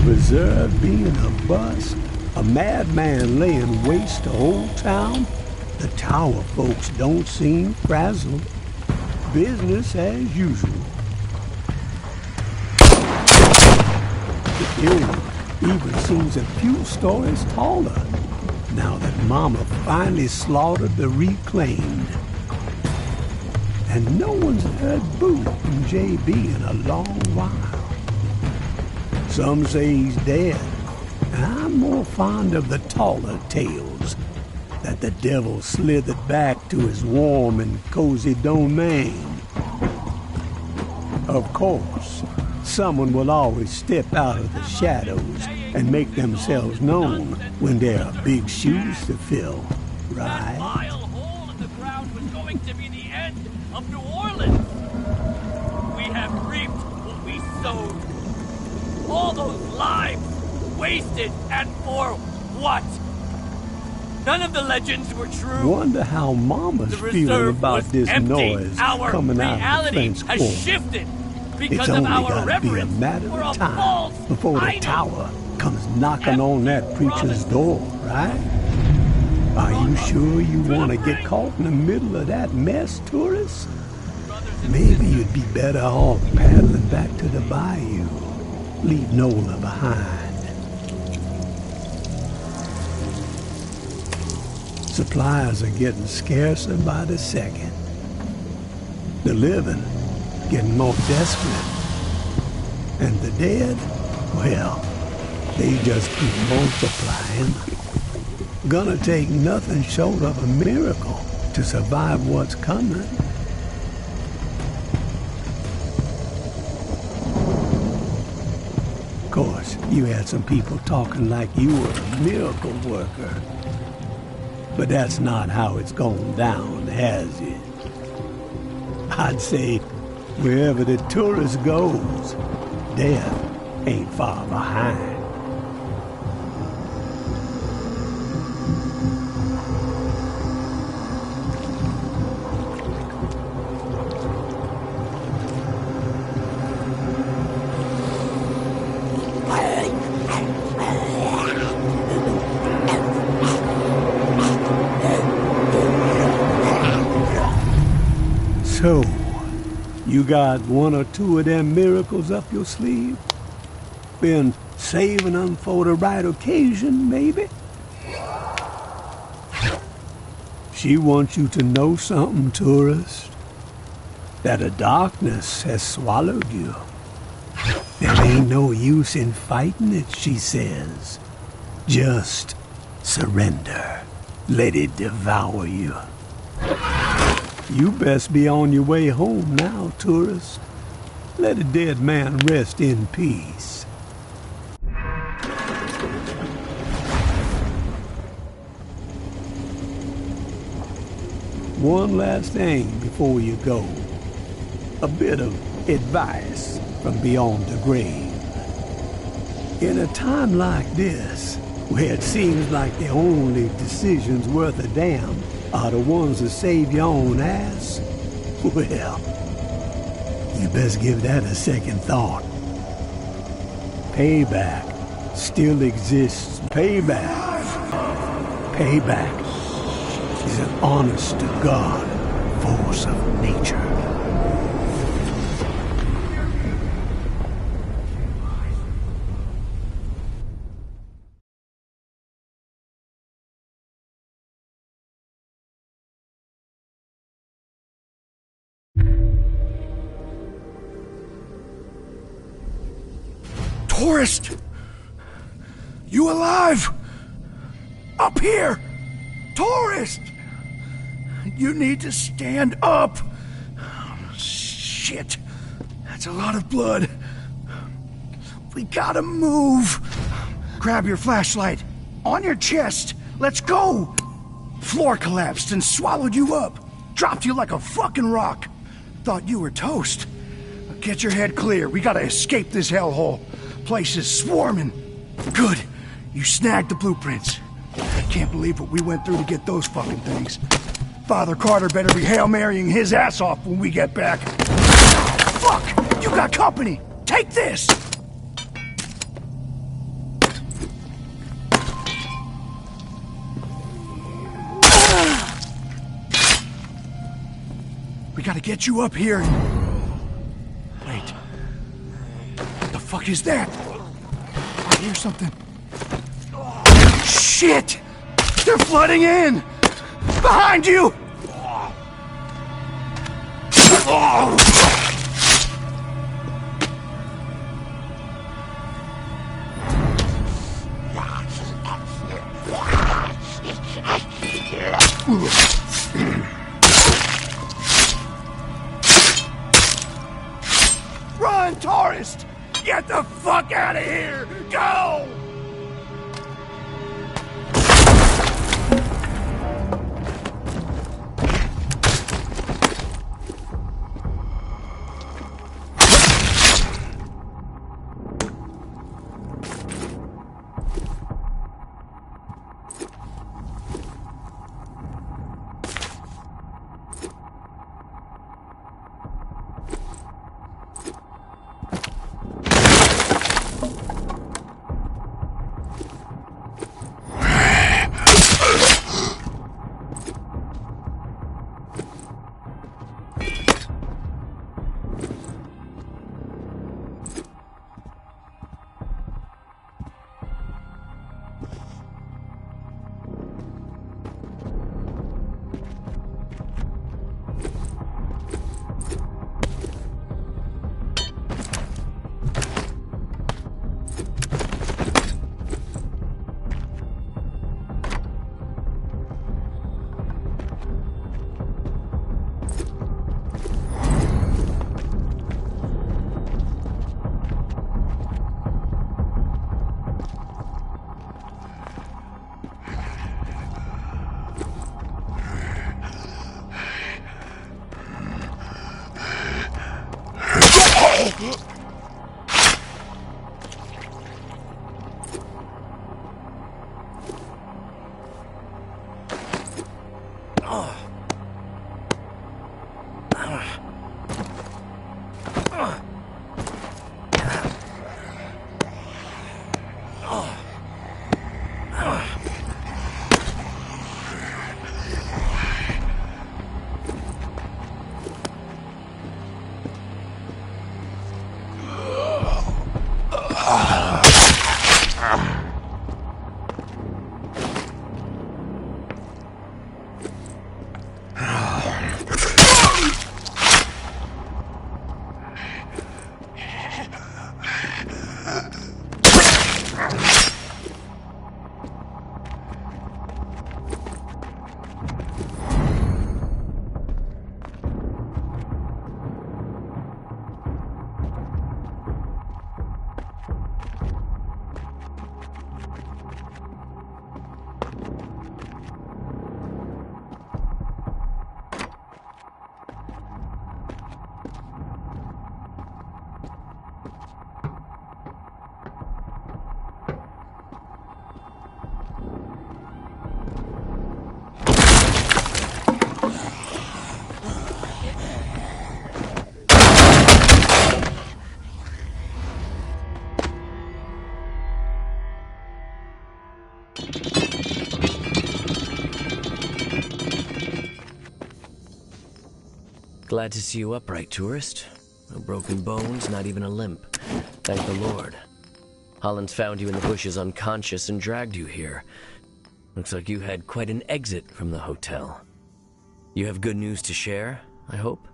preserve being a bust, a madman laying waste to whole town, the tower folks don't seem frazzled. Business as usual. The building even seems a few stories taller, now that Mama finally slaughtered the reclaimed. And no one's heard boo from JB in a long while. Some say he's dead, and I'm more fond of the taller tales, that the devil slithered back to his warm and cozy domain. Of course, someone will always step out of the shadows and make themselves known when there are big shoes to fill, right? That mile hole in the ground was going to be the end of New Orleans. We have reaped what we sowed. All those lives wasted, and for what? None of the legends were true. Wonder how Mama's feeling about this empty. noise Our coming out of the reality French has Quarter. shifted because It's of only our gotta be a reverence matter for of a time false before the idol. tower comes knocking on that preacher's door, right? Are you sure you want to get caught in the middle of that mess, tourist? Maybe you'd be better off paddling back to the bayou. Leave Nola behind. Supplies are getting scarcer by the second. The living getting more desperate. And the dead, well, they just keep multiplying. Gonna take nothing short of a miracle to survive what's coming. Of course, you had some people talking like you were a miracle worker. But that's not how it's gone down, has it? I'd say wherever the tourist goes, death ain't far behind. So, you got one or two of them miracles up your sleeve? Been saving them for the right occasion, maybe? She wants you to know something, tourist. That the darkness has swallowed you. There ain't no use in fighting it, she says. Just surrender. Let it devour you. You best be on your way home now, tourist. Let a dead man rest in peace. One last thing before you go. A bit of advice from beyond the grave. In a time like this, where it seems like the only decisions worth a damn are the ones that save your own ass, well, you best give that a second thought. Payback still exists. Payback. Payback is an honest-to-God force of nature. Tourist! You alive? Up here! Tourist! You need to stand up! Shit. That's a lot of blood. We gotta move. Grab your flashlight. On your chest. Let's go! Floor collapsed and swallowed you up. Dropped you like a fucking rock. Thought you were toast. Get your head clear. We gotta escape this hellhole. Place is swarming. Good. You snagged the blueprints. I can't believe what we went through to get those fucking things. Father Carter better be Hail Marying his ass off when we get back. Fuck! You got company! Take this! We gotta get you up here. Wait. What the fuck is that? I hear something. Shit! They're flooding in! Behind you! Run, tourist! Get the fuck out of here! Go! Glad to see you upright, tourist. No broken bones, not even a limp. Thank the Lord. Hollins found you in the bushes unconscious and dragged you here. Looks like you had quite an exit from the hotel. You have good news to share, I hope?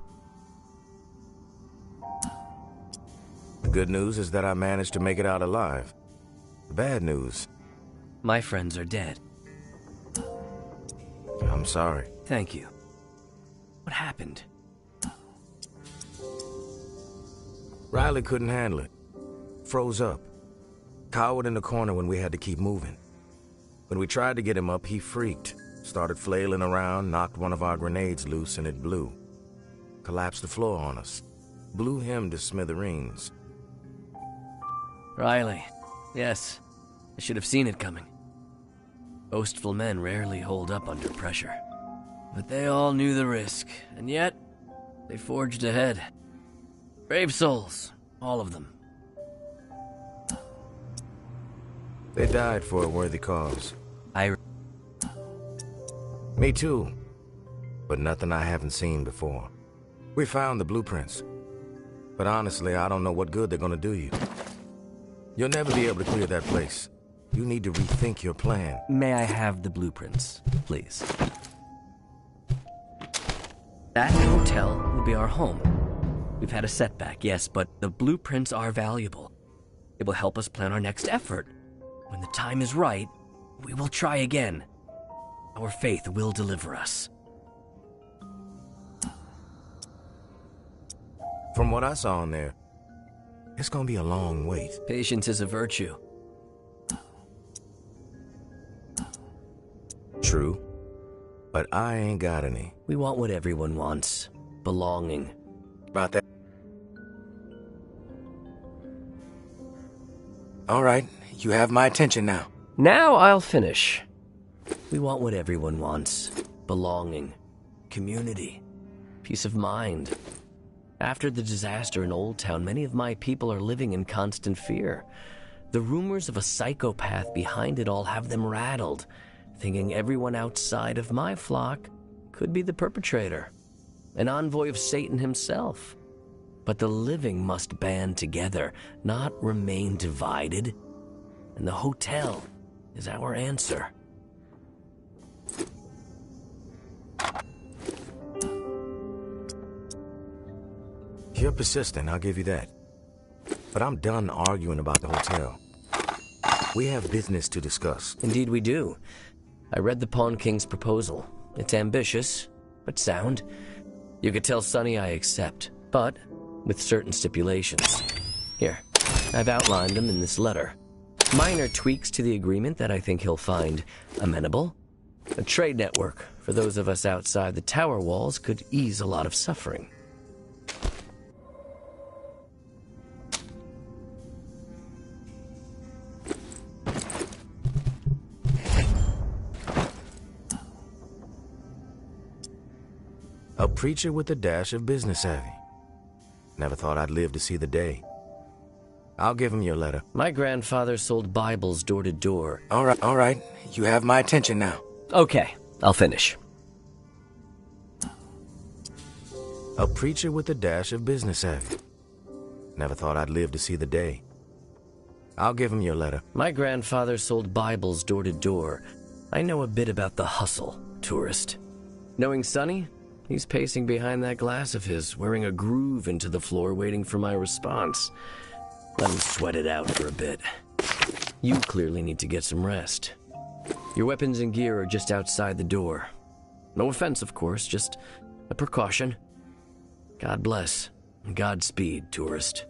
The good news is that I managed to make it out alive. The bad news... My friends are dead. I'm sorry. Thank you. What happened? Riley couldn't handle it. Froze up. Cowered in the corner when we had to keep moving. When we tried to get him up, he freaked. Started flailing around, knocked one of our grenades loose, and it blew. Collapsed the floor on us. Blew him to smithereens. Riley. Yes. I should have seen it coming. Boastful men rarely hold up under pressure. But they all knew the risk, and yet, they forged ahead. Brave souls, all of them. They died for a worthy cause. Me too. But nothing I haven't seen before. We found the blueprints. But honestly, I don't know what good they're gonna do you. You'll never be able to clear that place. You need to rethink your plan. May I have the blueprints, please? That hotel will be our home. We've had a setback, yes, but the blueprints are valuable. It will help us plan our next effort. When the time is right, we will try again. Our faith will deliver us. From what I saw in there, it's gonna be a long wait. Patience is a virtue. True, but I ain't got any. We want what everyone wants. Belonging. About that. All right, you have my attention now. Now I'll finish. We want what everyone wants. Belonging. Community. Peace of mind. After the disaster in Old Town, many of my people are living in constant fear. The rumors of a psychopath behind it all have them rattled, thinking everyone outside of my flock could be the perpetrator, an envoy of Satan himself. But the living must band together, not remain divided. And the hotel is our answer. You're persistent, I'll give you that. But I'm done arguing about the hotel. We have business to discuss. Indeed we do. I read the Pawn King's proposal. It's ambitious, but sound. You could tell Sonny I accept, but with certain stipulations. Here, I've outlined them in this letter. Minor tweaks to the agreement that I think he'll find amenable. A trade network for those of us outside the tower walls could ease a lot of suffering. A preacher with a dash of business savvy. Never thought I'd live to see the day. I'll give him your letter. My grandfather sold Bibles door to door. All right. You have my attention now. Okay, I'll finish. A preacher with a dash of business savvy. Never thought I'd live to see the day. I'll give him your letter. My grandfather sold Bibles door to door. I know a bit about the hustle, tourist. Knowing Sonny, he's pacing behind that glass of his, wearing a groove into the floor, waiting for my response. Let him sweat it out for a bit. You clearly need to get some rest. Your weapons and gear are just outside the door. No offense, of course, just a precaution. God bless, and Godspeed, tourist.